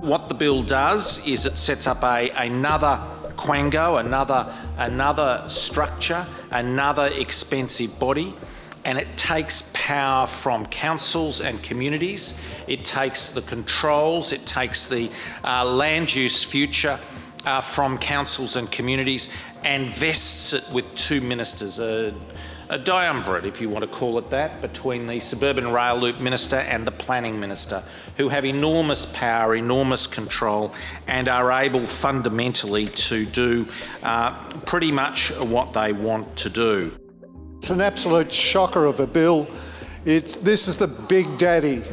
What the bill does is it sets up another quango, another structure, another expensive body, and it takes power from councils and communities. It takes the controls, it takes the land use future from councils and communities and vests it with two ministers, a triumvirate, if you want to call it that, between the Suburban Rail Loop Minister and the Planning Minister, who have enormous power, enormous control, and are able fundamentally to do pretty much what they want to do. It's an absolute shocker of a bill. This is the big daddy.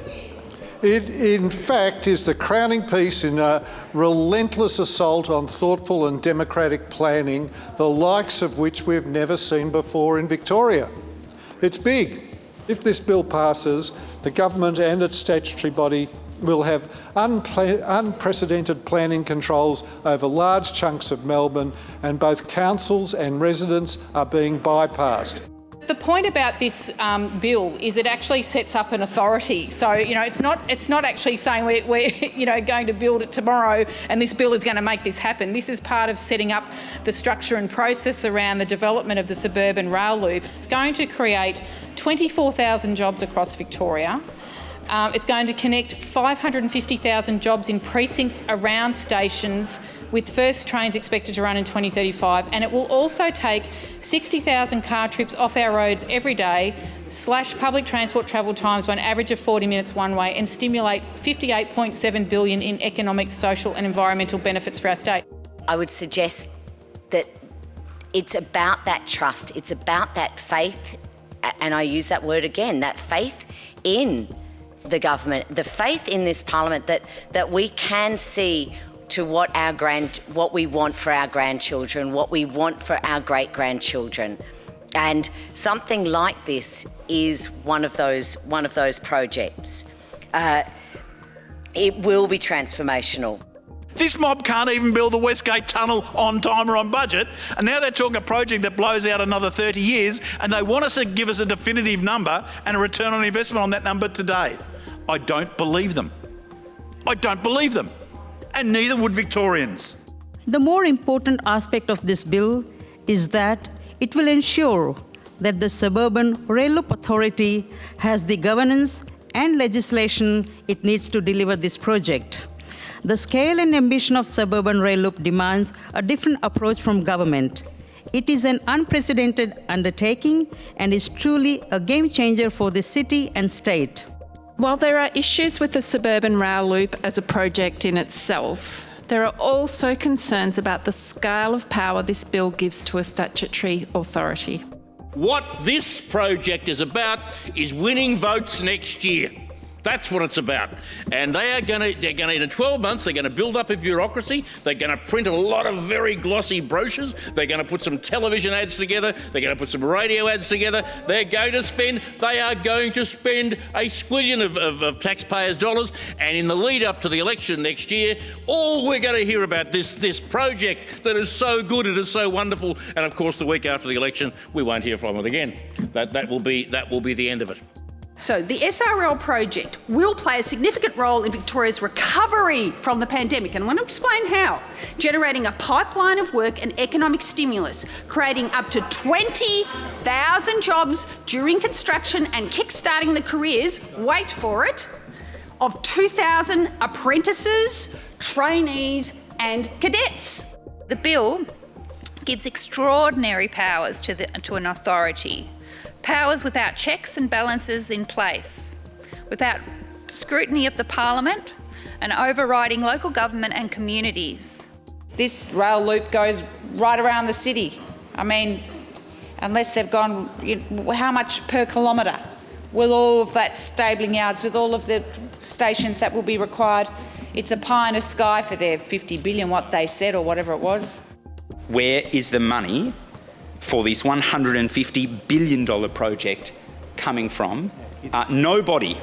It, in fact, is the crowning piece in a relentless assault on thoughtful and democratic planning, the likes of which we've never seen before in Victoria. It's big. If this bill passes, the government and its statutory body will have unprecedented planning controls over large chunks of Melbourne, and both councils and residents are being bypassed. The point about this bill is it actually sets up an authority. So, it's not actually saying we're going to build it tomorrow and this bill is going to make this happen. This is part of setting up the structure and process around the development of the suburban rail loop. It's going to create 24,000 jobs across Victoria. It's going to connect 550,000 jobs in precincts around stations, with first trains expected to run in 2035, and it will also take 60,000 car trips off our roads every day, slash public transport travel times by an average of 40 minutes one way, and stimulate $58.7 billion in economic, social and environmental benefits for our state. I would suggest that it's about that trust, it's about that faith, and I use that word again, that faith in the government, the faith in this parliament that we can see to what we want for our grandchildren, what we want for our great-grandchildren. And something like this is one of those projects. It will be transformational. This mob can't even build the Westgate Tunnel on time or on budget, and now they're talking a project that blows out another 30 years, and they want us to give us a definitive number and a return on investment on that number today. I don't believe them. I don't believe them. And neither would Victorians. The more important aspect of this bill is that it will ensure that the Suburban Rail Loop Authority has the governance and legislation it needs to deliver this project. The scale and ambition of Suburban Rail Loop demands a different approach from government. It is an unprecedented undertaking and is truly a game changer for the city and state. While there are issues with the suburban rail loop as a project in itself, there are also concerns about the scale of power this bill gives to a statutory authority. What this project is about is winning votes next year. That's what it's about. And they're going to, in 12 months, they're going to build up a bureaucracy. They're going to print a lot of very glossy brochures. They're going to put some television ads together. They're going to put some radio ads together. They are going to spend a squillion of taxpayers' dollars. And in the lead up to the election next year, all we're going to hear about this project that is so good, it is so wonderful. And of course, the week after the election, we won't hear from it again. That will be the end of it. So the SRL project will play a significant role in Victoria's recovery from the pandemic, and I want to explain how. Generating a pipeline of work and economic stimulus, creating up to 20,000 jobs during construction and kickstarting the careers, wait for it, of 2,000 apprentices, trainees and cadets. The bill gives extraordinary powers to an authority. Powers without checks and balances in place, without scrutiny of the parliament and overriding local government and communities. This rail loop goes right around the city. I mean, unless they've gone, how much per kilometre? With all of that stabling yards, with all of the stations that will be required, it's a pie in the sky for their 50 billion, what they said, or whatever it was. Where is the money for this $150 billion project coming from? Nobody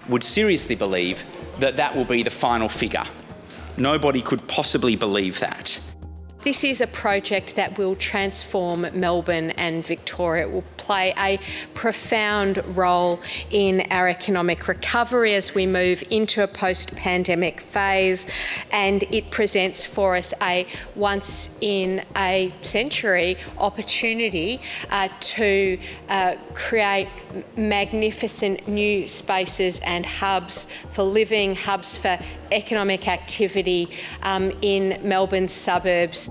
would seriously believe that will be the final figure. Nobody could possibly believe that. This is a project that will transform Melbourne and Victoria. It will play a profound role in our economic recovery as we move into a post-pandemic phase, and it presents for us a once-in-a-century opportunity to create magnificent new spaces and hubs for living, hubs for economic activity in Melbourne's suburbs.